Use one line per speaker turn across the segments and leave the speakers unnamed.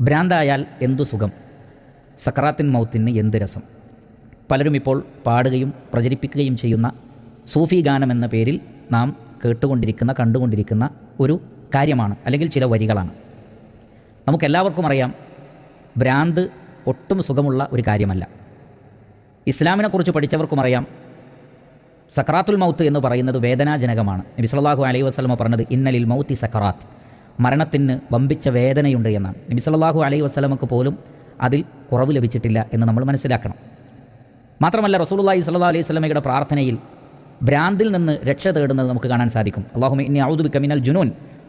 ഭ്രാന്തായാൽ എന്തു സുഖം, സക്രാത്തിൻ മൗത്തിന് എന്ത് രസം. പലരും ഇപ്പോൾ പാടുകയും പ്രചരിപ്പിക്കുകയും ചെയ്യുന്ന സൂഫി ഗാനം എന്ന പേരിൽ നാം കണ്ടുകൊണ്ടിരിക്കുന്ന ഒരു കാര്യമാണ്, അല്ലെങ്കിൽ ചില വരികളാണ്. നമുക്കെല്ലാവർക്കും അറിയാം, ഭ്രാന്ത് ഒട്ടും സുഖമുള്ള ഒരു കാര്യമല്ല. ഇസ്ലാമിനെക്കുറിച്ച് പഠിച്ചവർക്കും അറിയാം, സക്രാത്തുൽ മൗത്ത് എന്ന് പറയുന്നത് വേദനാജനകമാണ്. നബി സല്ലല്ലാഹു അലൈഹി വസല്ലമ പറഞ്ഞത് ഇന്നലിൽ മൗത്തി സക്രാത്ത്, മരണത്തിന് വമ്പിച്ച വേദനയുണ്ട് എന്നാണ്. നബി സല്ലല്ലാഹു അലൈഹി വസല്ലമക്ക് പോലും അതിൽ കുറവ് ലഭിച്ചിട്ടില്ല എന്ന് നമ്മൾ മനസ്സിലാക്കണം. മാത്രമല്ല, റസൂലുള്ളാഹി സ്വല്ലല്ലാഹു അലൈഹി വസല്ലമയുടെ പ്രാർത്ഥനയിൽ ഭ്രാന്തിൽ നിന്ന് രക്ഷ തേടുന്നത് നമുക്ക് കാണാൻ സാധിക്കും. അല്ലാഹുമ്മ ഇന്നി അഊദു ബിക മിനൽ ജുനൂൻ.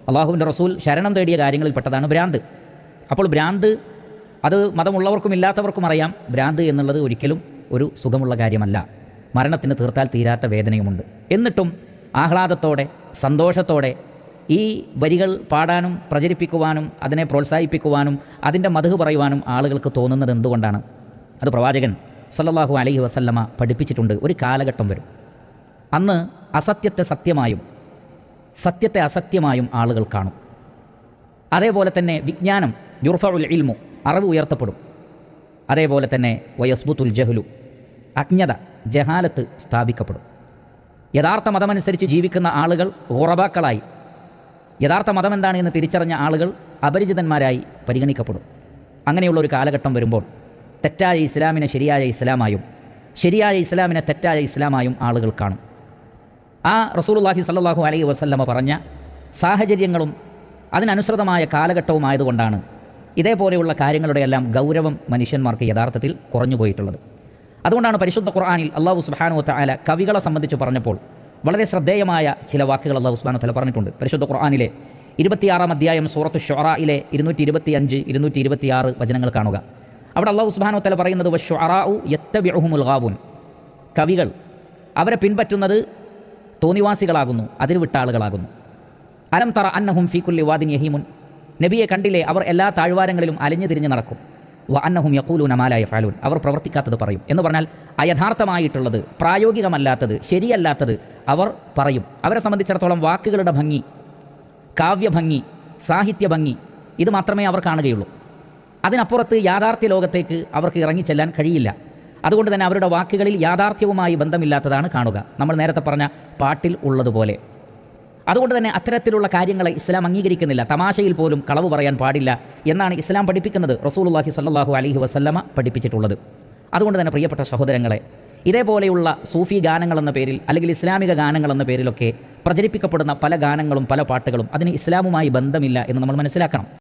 അള്ളാഹുവിൻ്റെ റസൂൽ ശരണം തേടിയ കാര്യങ്ങളിൽപ്പെട്ടതാണ് ഭ്രാന്ത്. അപ്പോൾ ഭ്രാന്ത് അത് മതമുള്ളവർക്കും ഇല്ലാത്തവർക്കും അറിയാം, ഭ്രാന്ത് എന്നുള്ളത് ഒരിക്കലും ഒരു സുഖമുള്ള കാര്യമല്ല. മരണത്തിന് തീർത്താൽ തീരാത്ത വേദനയുമുണ്ട്. എന്നിട്ടും ആഹ്ലാദത്തോടെ സന്തോഷത്തോടെ ഈ വരികൾ പാടാനും പ്രചരിപ്പിക്കുവാനും അതിനെ പ്രോത്സാഹിപ്പിക്കുവാനും അതിൻ്റെ മദ്ഹ് പറയുവാനും ആളുകൾക്ക് തോന്നുന്നത് എന്തുകൊണ്ടാണ്? അത് പ്രവാചകൻ സല്ലല്ലാഹു അലൈഹി വസല്ലമ പഠിപ്പിച്ചിട്ടുണ്ട്. ഒരു കാലഘട്ടം വരും, അന്ന് അസത്യത്തെ സത്യമായും സത്യത്തെ അസത്യമായും ആളുകൾ കാണും. അതേപോലെ തന്നെ വിജ്ഞാനം, യുർഫഉൽ ഇൽമു, അറിവ് ഉയർത്തപ്പെടും. അതേപോലെ തന്നെ വയസ്ബുത്തുൽ ജഹ്ലു, അജ്ഞത, ജഹാലത്ത് സ്ഥാപിക്കപ്പെടും. യഥാർത്ഥ മതമനുസരിച്ച് ജീവിക്കുന്ന ആളുകൾ ഖുറബാക്കളായി, യഥാർത്ഥ മതം എന്താണ് എന്ന് തിരിച്ചറിഞ്ഞ ആളുകൾ അപരിചിതന്മാരായി പരിഗണിക്കപ്പെടും. അങ്ങനെയുള്ളൊരു കാലഘട്ടം വരുമ്പോൾ തെറ്റായ ഇസ്ലാമിനെ ശരിയായ ഇസ്ലാമായും ശരിയായ ഇസ്ലാമിനെ തെറ്റായ ഇസ്ലാമായും ആളുകൾ കാണും. ആ റസൂലുള്ളാഹി സ്വല്ലല്ലാഹു അലൈഹി വസല്ലമ പറഞ്ഞ സാഹചര്യങ്ങളും അതിനനുസൃതമായ കാലഘട്ടവുമായതുകൊണ്ടാണ് ഇതേപോലെയുള്ള കാര്യങ്ങളുടെയെല്ലാം ഗൗരവം മനുഷ്യന്മാർക്ക് യഥാർത്ഥത്തിൽ കുറഞ്ഞുപോയിട്ടുള്ളത്. അതുകൊണ്ടാണ് പരിശുദ്ധ ഖുർആനിൽ അല്ലാഹു സുബ്ഹാനഹു വ തആല കവികളെ സംബന്ധിച്ച് പറഞ്ഞപ്പോൾ വളരെ ശ്രദ്ധേയമായ ചില വാക്കുകൾ അല്ലാഹു സുബ്ഹാനഹു വ തആല പറഞ്ഞിട്ടുണ്ട്. പരിശുദ്ധ ഖുർആനിലെ 26-ാം അധ്യായം സൂറത്തു ശുഅറായിലെ 225, 226 വചനങ്ങൾ കാണുക. അവിടെ അല്ലാഹു സുബ്ഹാനഹു വ തആല പറയുന്നത് വശുഅറാഉ യത്തബിഉഹുമുൽ ഗാവൂൻ, കവികൾ അവരെ പിൻപറ്റുന്നത് തോന്നിവാസികളാകുന്നു, അതിരുവിട്ട ആളുകളാകുന്നു. അലം തറ അന്നഹും ഫീ കുല്ലി വാദിൻ യഹീമുൻ, നബിയെ കണ്ടില്ലേ, അവർ എല്ലാ താഴ്വാരങ്ങളിലും അലഞ്ഞു തിരിഞ്ഞ് നടക്കും. വ അന്നഹും യഖൂലൂന മാ ലാ യഫ്അലൂൻ, അവർ പ്രവർത്തിക്കാത്തത് പറയും. എന്ന് പറഞ്ഞാൽ അയഥാർത്ഥമായിട്ടുള്ളത്, പ്രായോഗികമല്ലാത്തത്, ശരിയല്ലാത്തത് അവർ പറയും. അവരെ സംബന്ധിച്ചിടത്തോളം വാക്കുകളുടെ ഭംഗി, കാവ്യഭംഗി, സാഹിത്യഭംഗി, ഇത് മാത്രമേ അവർ കാണുകയുള്ളൂ. അതിനപ്പുറത്ത് യാഥാർത്ഥ്യ ലോകത്തേക്ക് അവർക്ക് ഇറങ്ങിച്ചെല്ലാൻ കഴിയില്ല. അതുകൊണ്ട് തന്നെ അവരുടെ വാക്കുകളിൽ യാഥാർത്ഥ്യവുമായി ബന്ധമില്ലാത്തതാണ് കാണുക, നമ്മൾ നേരത്തെ പറഞ്ഞ പാട്ടിൽ ഉള്ളതുപോലെ. അതുകൊണ്ട് തന്നെ അത്തരത്തിലുള്ള കാര്യങ്ങളെ ഇസ്ലാം അംഗീകരിക്കുന്നില്ല. തമാശയിൽ പോലും കളവ് പറയാൻ പാടില്ല എന്നാണ് ഇസ്ലാം പഠിപ്പിക്കുന്നത്, റസൂലുള്ളാഹി സ്വല്ലല്ലാഹു അലൈഹി വസല്ലമ പഠിപ്പിച്ചിട്ടുള്ളത്. അതുകൊണ്ട് തന്നെ പ്രിയപ്പെട്ട സഹോദരങ്ങളെ, ഇതേപോലെയുള്ള സൂഫി ഗാനങ്ങളെന്ന പേരിൽ അല്ലെങ്കിൽ ഇസ്ലാമിക ഗാനങ്ങളെന്ന പേരിലൊക്കെ പ്രചരിപ്പിക്കപ്പെടുന്ന പല ഗാനങ്ങളും പല പാട്ടുകളും അതിന് ഇസ്ലാമുമായി ബന്ധമില്ല എന്ന് നമ്മൾ മനസ്സിലാക്കണം.